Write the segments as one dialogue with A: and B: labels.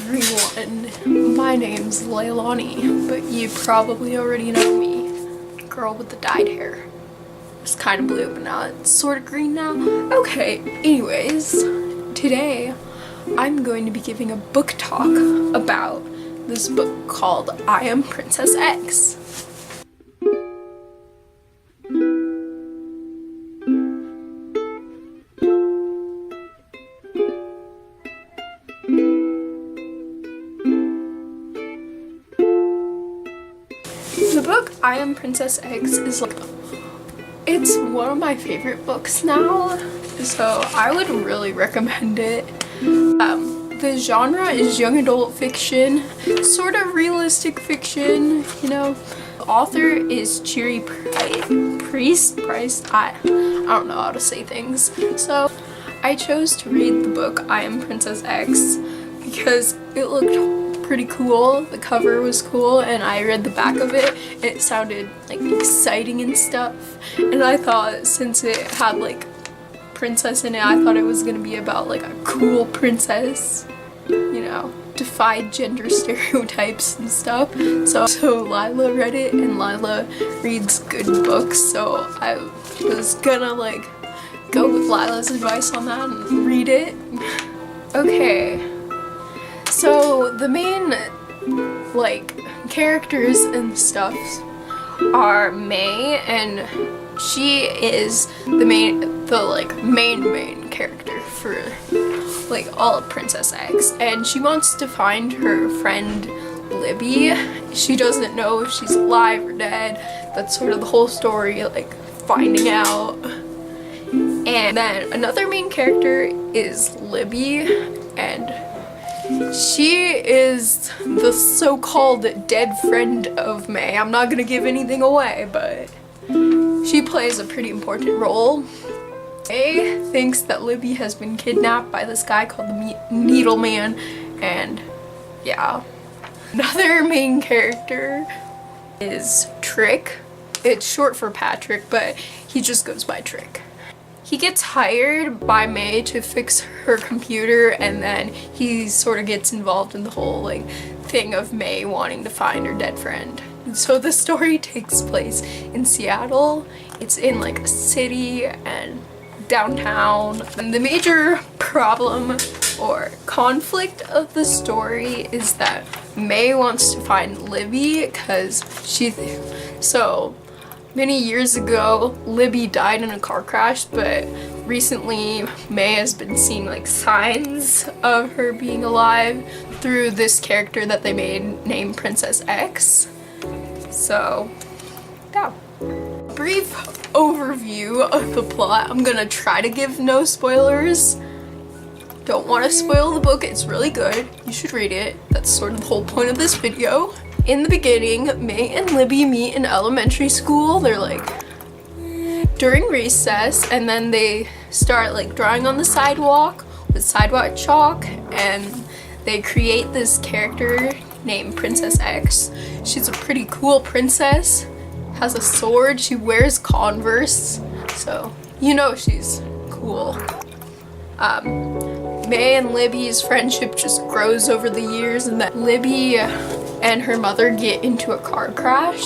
A: everyone, my name's Leilani, but you probably already know me. Girl with the dyed hair. It's kind of blue, but now it's sort of green now. Okay, anyways, today I'm going to be giving a book talk about this book called I Am Princess X. The book I Am Princess X is it's one of my favorite books now, so I would really recommend it. The genre is young adult fiction, sort of realistic fiction, you know. The author is Cherie Price. I don't know how to say things. So I chose to read the book I Am Princess X because it looked pretty cool. The cover was cool and I read the back of it and it sounded like exciting and stuff, and I thought since it had like princess in it, I thought it was gonna be about like a cool princess, you know, defied gender stereotypes and stuff. So Lila read it, and Lila reads good books, so I was gonna like go with Lila's advice on that and read it. Okay. So the main like characters and stuff are May, and she is the main character for like all of Princess X, and she wants to find her friend Libby. She doesn't know if she's alive or dead. That's sort of the whole story, like finding out. And then another main character is Libby, and she is the so-called dead friend of May. I'm not gonna give anything away, but she plays a pretty important role. May thinks that Libby has been kidnapped by this guy called the Needleman, and yeah. Another main character is Trick. It's short for Patrick, but he just goes by Trick. He gets hired by May to fix her computer, and then he sort of gets involved in the whole like thing of May wanting to find her dead friend. So the story takes place in Seattle. It's in like a city and downtown. And the major problem or conflict of the story is that May wants to find Libby because so many years ago, Libby died in a car crash, but recently May has been seeing like signs of her being alive through this character that they made named Princess X. So, yeah. Brief overview of the plot. I'm gonna try to give no spoilers. Don't want to spoil the book. It's really good. You should read it. That's sort of the whole point of this video. In the beginning, May and Libby meet in elementary school. They're like during recess, and then they start like drawing on the sidewalk with sidewalk chalk, and they create this character named Princess X. She's a pretty cool princess, has a sword, she wears Converse, so you know she's cool. May and Libby's friendship just grows over the years, and that Libby and her mother get into a car crash,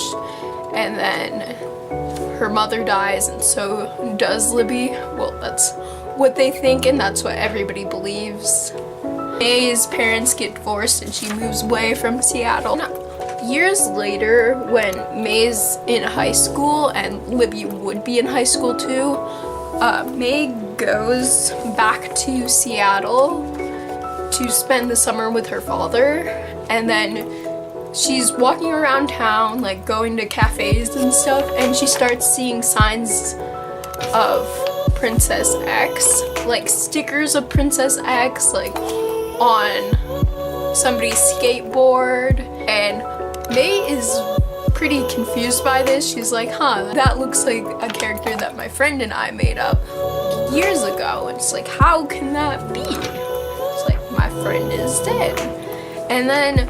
A: and then her mother dies, and so does Libby. Well, that's what they think, and that's what everybody believes. May's parents get divorced and she moves away from Seattle. Years later, when May's in high school and Libby would be in high school too, May goes back to Seattle to spend the summer with her father, and then she's walking around town, like going to cafes and stuff, and she starts seeing signs of Princess X, like stickers of Princess X, like on somebody's skateboard, and May is pretty confused by this. She's like, huh, that looks like a character that my friend and I made up years ago, and it's like, how can that be? It's like, my friend is dead. And then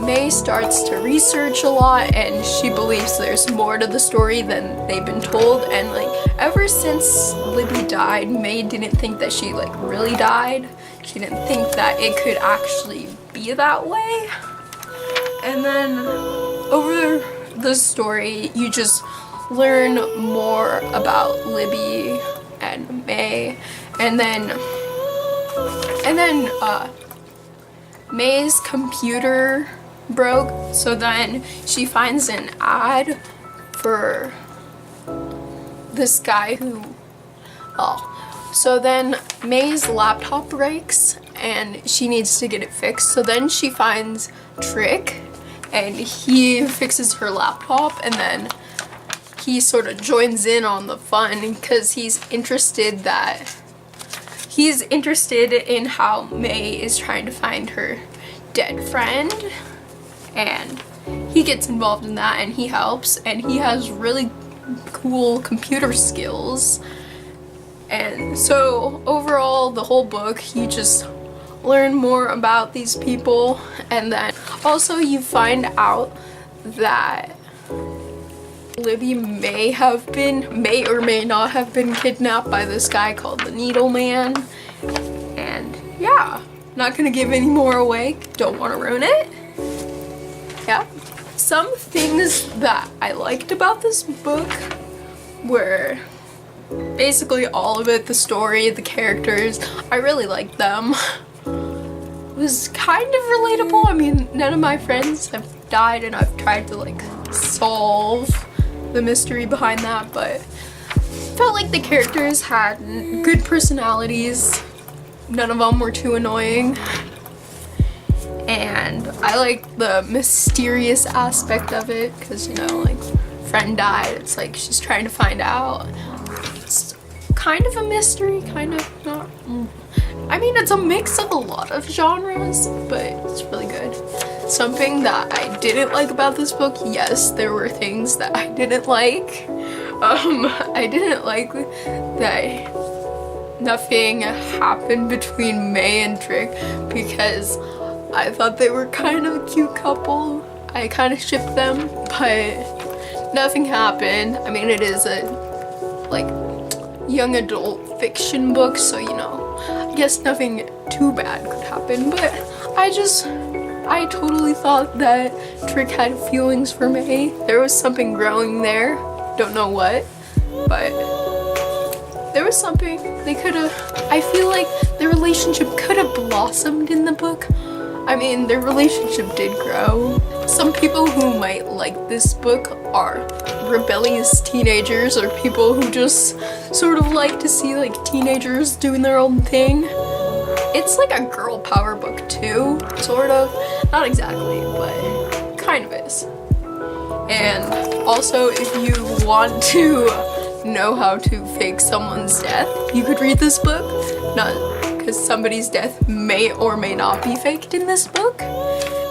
A: May starts to research a lot, and she believes there's more to the story than they've been told, and like ever since Libby died, May didn't think that she like really died. she didn't think that it could actually be that way. And then over the story, you just learn more about Libby and May, and then May's computer broke, so then she finds an ad for this guy who, so then May's laptop breaks and she needs to get it fixed, so then she finds Trick and he fixes her laptop, and then he sort of joins in on the fun because he's interested in how May is trying to find her dead friend, and he gets involved in that and he helps, and he has really cool computer skills. And so overall, the whole book, you just learn more about these people, and then also you find out that Libby may or may not have been kidnapped by this guy called the Needle Man. And yeah, not gonna give any more away, don't want to ruin it. Yeah, some things that I liked about this book were basically all of it. The story, the characters, I really liked them. It was kind of relatable. I mean, none of my friends have died and I've tried to like solve the mystery behind that, but felt like the characters had good personalities. None of them were too annoying. And I like the mysterious aspect of it because, you know, like, friend died, it's like she's trying to find out. It's kind of a mystery, kind of not. I mean, it's a mix of a lot of genres, but it's really good. Something that I didn't like about this book, yes, there were things that I didn't like. I didn't like that nothing happened between May and Trick because I thought they were kind of a cute couple. I kind of shipped them, but nothing happened. I mean, it is a like young adult fiction book, so you know, I guess nothing too bad could happen, but I totally thought that Trick had feelings for May. There was something growing there, don't know what, but there was something. I feel like the relationship could have blossomed in the book. I mean, their relationship did grow. Some people who might like this book are rebellious teenagers or people who just sort of like to see like teenagers doing their own thing. It's like a girl power book too, sort of. Not exactly, but kind of is. And also, if you want to know how to fake someone's death, you could read this book. Not because somebody's death may or may not be faked in this book.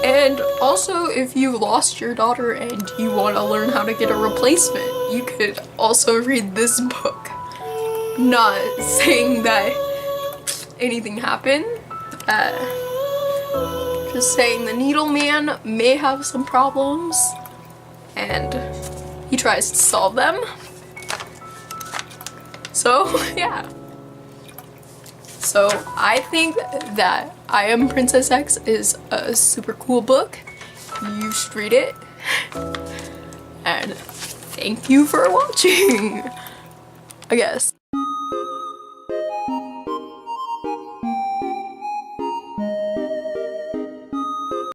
A: And also, if you lost your daughter and you want to learn how to get a replacement, you could also read this book. Not saying that anything happened, just saying the Needle Man may have some problems and he tries to solve them. So yeah. So I think that I Am Princess X is a super cool book. You should read it. And thank you for watching, I guess.